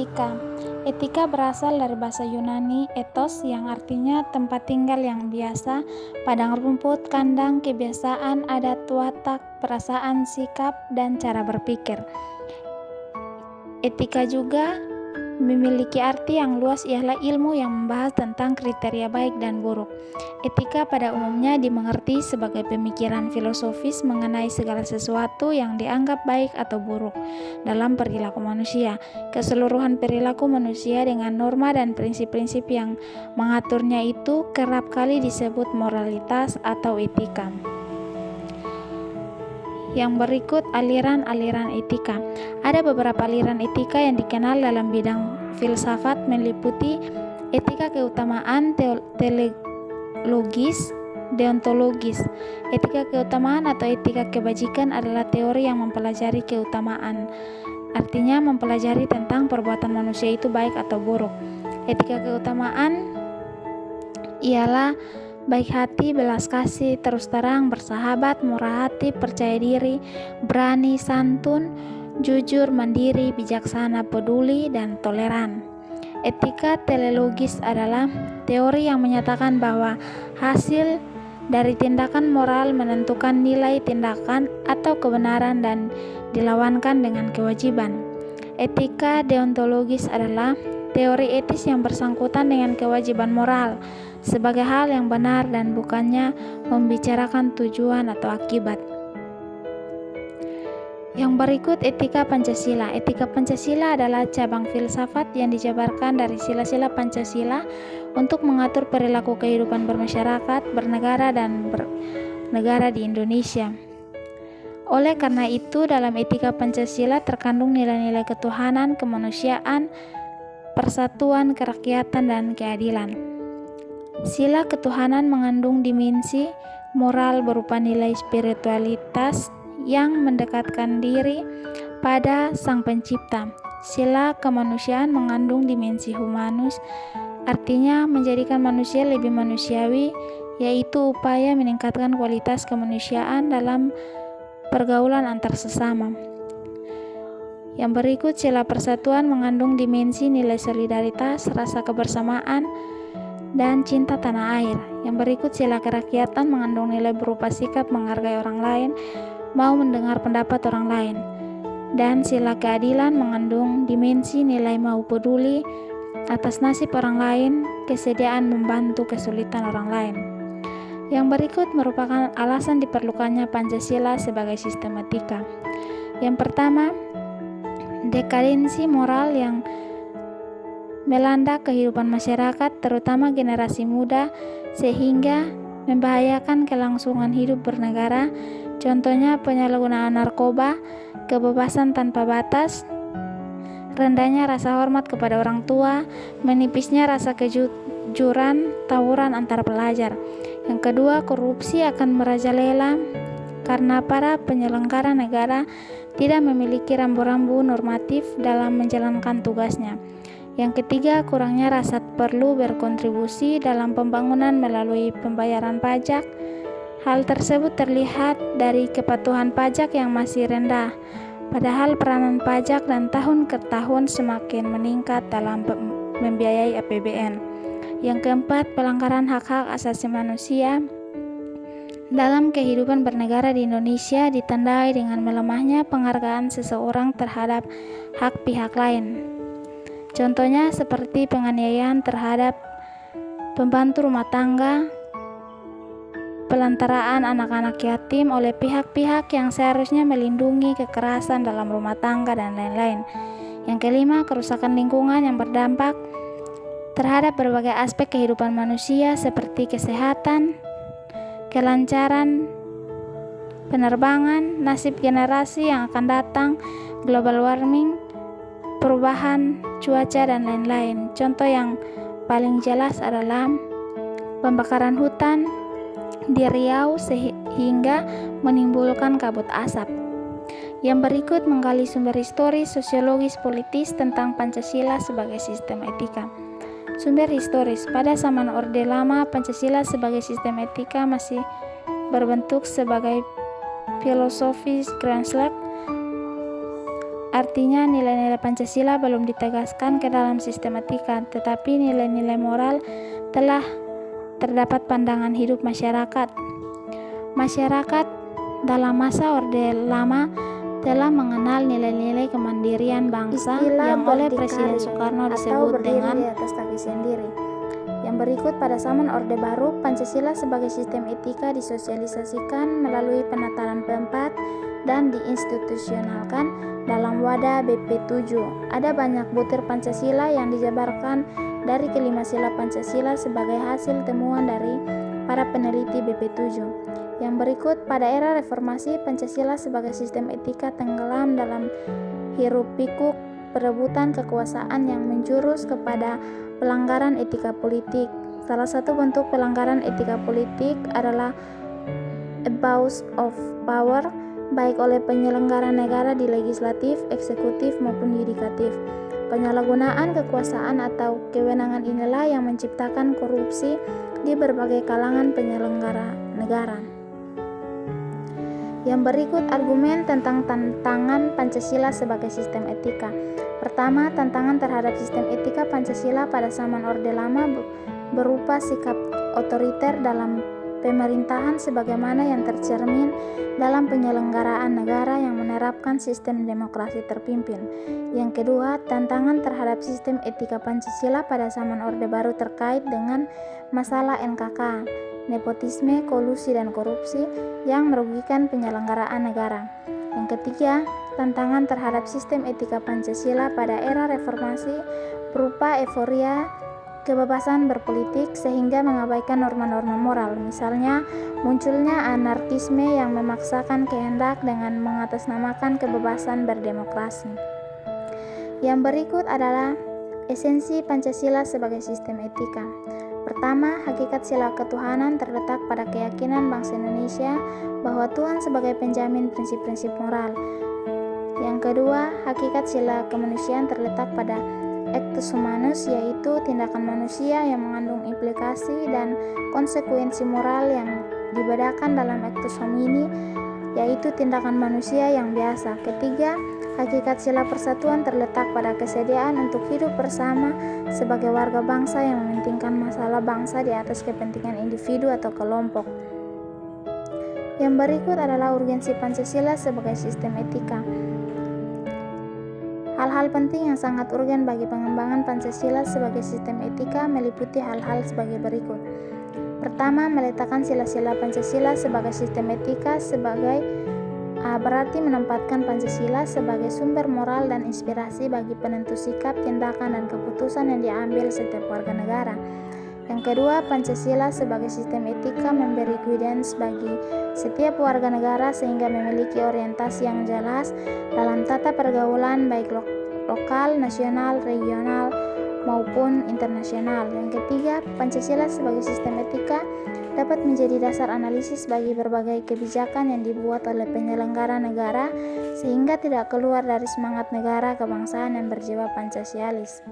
Etika. Etika berasal dari bahasa Yunani ethos yang artinya tempat tinggal yang biasa, padang rumput, kandang, kebiasaan, adat, watak, perasaan, sikap, dan cara berpikir. Etika juga memiliki arti yang luas, ialah ilmu yang membahas tentang kriteria baik dan buruk. Etika pada umumnya dimengerti sebagai pemikiran filosofis mengenai segala sesuatu yang dianggap baik atau buruk dalam perilaku manusia. Keseluruhan perilaku manusia dengan norma dan prinsip-prinsip yang mengaturnya itu kerap kali disebut moralitas atau etika. Yang berikut aliran-aliran etika. Ada beberapa aliran etika yang dikenal dalam bidang filsafat, meliputi etika keutamaan, teleologis, deontologis. Etika keutamaan atau etika kebajikan adalah teori yang mempelajari keutamaan, artinya mempelajari tentang perbuatan manusia itu baik atau buruk. Etika keutamaan ialah baik hati, belas kasih, terus terang, bersahabat, murah hati, percaya diri, berani, santun, jujur, mandiri, bijaksana, peduli, dan toleran. Etika teleologis adalah teori yang menyatakan bahwa hasil dari tindakan moral menentukan nilai tindakan atau kebenaran dan dilawankan dengan kewajiban. Etika deontologis adalah teori etis yang bersangkutan dengan kewajiban moral sebagai hal yang benar dan bukannya membicarakan tujuan atau akibat. Yang berikut etika Pancasila. Etika Pancasila adalah cabang filsafat yang dijabarkan dari sila-sila Pancasila untuk mengatur perilaku kehidupan bermasyarakat, bernegara, dan bernegara di Indonesia. Oleh karena itu, dalam etika Pancasila terkandung nilai-nilai ketuhanan, kemanusiaan, persatuan, kerakyatan, dan keadilan. Sila ketuhanan mengandung dimensi moral berupa nilai spiritualitas yang mendekatkan diri pada Sang Pencipta. Sila kemanusiaan mengandung dimensi humanus, artinya menjadikan manusia lebih manusiawi, yaitu upaya meningkatkan kualitas kemanusiaan dalam pergaulan antar sesama. Yang berikut sila persatuan mengandung dimensi nilai solidaritas, rasa kebersamaan, dan cinta tanah air. Yang berikut sila kerakyatan mengandung nilai berupa sikap menghargai orang lain, mau mendengar pendapat orang lain. Dan sila keadilan mengandung dimensi nilai mau peduli atas nasib orang lain, kesediaan membantu kesulitan orang lain. Yang berikut merupakan alasan diperlukannya Pancasila sebagai sistem etika. Yang pertama, dekadensi moral yang melanda kehidupan masyarakat, terutama generasi muda, sehingga membahayakan kelangsungan hidup bernegara. Contohnya penyalahgunaan narkoba, kebebasan tanpa batas, rendahnya rasa hormat kepada orang tua, menipisnya rasa kejujuran, tawuran antar pelajar. Yang kedua, korupsi akan merajalela karena para penyelenggara negara tidak memiliki rambu-rambu normatif dalam menjalankan tugasnya. Yang ketiga, kurangnya rasa perlu berkontribusi dalam pembangunan melalui pembayaran pajak. Hal tersebut terlihat dari kepatuhan pajak yang masih rendah, padahal peranan pajak dan tahun ke tahun semakin meningkat dalam membiayai APBN. Yang keempat, pelanggaran hak-hak asasi manusia dalam kehidupan bernegara di Indonesia ditandai dengan melemahnya penghargaan seseorang terhadap hak pihak lain. Contohnya seperti penganiayaan terhadap pembantu rumah tangga, pelantaraan anak-anak yatim oleh pihak-pihak yang seharusnya melindungi kekerasan dalam rumah tangga, dan lain-lain. Yang kelima, kerusakan lingkungan yang berdampak terhadap berbagai aspek kehidupan manusia seperti kesehatan, kelancaran penerbangan, nasib generasi yang akan datang, global warming, perubahan cuaca, dan lain-lain. Contoh yang paling jelas adalah pembakaran hutan di Riau sehingga menimbulkan kabut asap. Yang berikut menggali sumber historis, sosiologis, politis tentang Pancasila sebagai sistem etika. Sumber historis. Pada zaman Orde Lama, Pancasila sebagai sistem etika masih berbentuk sebagai filosofis Grand Slam Artinya nilai-nilai Pancasila belum ditegaskan ke dalam sistem etika, tetapi nilai-nilai moral telah terdapat pandangan hidup masyarakat. Masyarakat dalam masa Orde Lama telah mengenal nilai-nilai kemandirian bangsa yang oleh Presiden Soekarno disebut dengan di atas kaki sendiri. Yang berikut pada zaman Orde Baru, Pancasila sebagai sistem etika disosialisasikan melalui penataran keempat dan diinstitusionalkan dalam wadah BP7. Ada banyak butir Pancasila yang dijabarkan dari kelima sila Pancasila sebagai hasil temuan dari para peneliti BP7. Yang berikut, pada era reformasi, Pancasila sebagai sistem etika tenggelam dalam hiruk-pikuk perebutan kekuasaan yang menjurus kepada pelanggaran etika politik. Salah satu bentuk pelanggaran etika politik adalah abuse of power, baik oleh penyelenggara negara di legislatif, eksekutif, maupun yudikatif. Penyalahgunaan kekuasaan atau kewenangan inilah yang menciptakan korupsi di berbagai kalangan penyelenggara negara. Yang berikut argumen tentang tantangan Pancasila sebagai sistem etika. Pertama, tantangan terhadap sistem etika Pancasila pada zaman Orde Lama berupa sikap otoriter dalam pemerintahan sebagaimana yang tercermin dalam penyelenggaraan negara yang menerapkan sistem demokrasi terpimpin. Yang kedua, tantangan terhadap sistem etika Pancasila pada zaman Orde Baru terkait dengan masalah NKK, nepotisme, kolusi, dan korupsi yang merugikan penyelenggaraan negara. Yang ketiga, tantangan terhadap sistem etika Pancasila pada era reformasi berupa euforia kebebasan berpolitik sehingga mengabaikan norma-norma moral. Misalnya, munculnya anarkisme yang memaksakan kehendak dengan mengatasnamakan kebebasan berdemokrasi. Yang berikut adalah esensi Pancasila sebagai sistem etika. Pertama, hakikat sila ketuhanan terletak pada keyakinan bangsa Indonesia bahwa Tuhan sebagai penjamin prinsip-prinsip moral. Yang kedua, hakikat sila kemanusiaan terletak pada actus humanus, yaitu tindakan manusia yang mengandung implikasi dan konsekuensi moral yang dibedakan dalam actus homini, yaitu tindakan manusia yang biasa. Ketiga, hakikat sila persatuan terletak pada kesediaan untuk hidup bersama sebagai warga bangsa yang mementingkan masalah bangsa di atas kepentingan individu atau kelompok. Yang berikut adalah urgensi Pancasila sebagai sistem etika. Hal-hal penting yang sangat urgen bagi pengembangan Pancasila sebagai sistem etika meliputi hal-hal sebagai berikut. Pertama, meletakkan sila-sila Pancasila sebagai sistem etika berarti menempatkan Pancasila sebagai sumber moral dan inspirasi bagi penentu sikap, tindakan, dan keputusan yang diambil setiap warga negara. Yang kedua, Pancasila sebagai sistem etika memberi guidance bagi setiap warga negara sehingga memiliki orientasi yang jelas dalam tata pergaulan baik lokal, nasional, regional, maupun internasional. Yang ketiga, Pancasila sebagai sistem etika dapat menjadi dasar analisis bagi berbagai kebijakan yang dibuat oleh penyelenggara negara sehingga tidak keluar dari semangat negara kebangsaan yang berjiwa Pancasialis.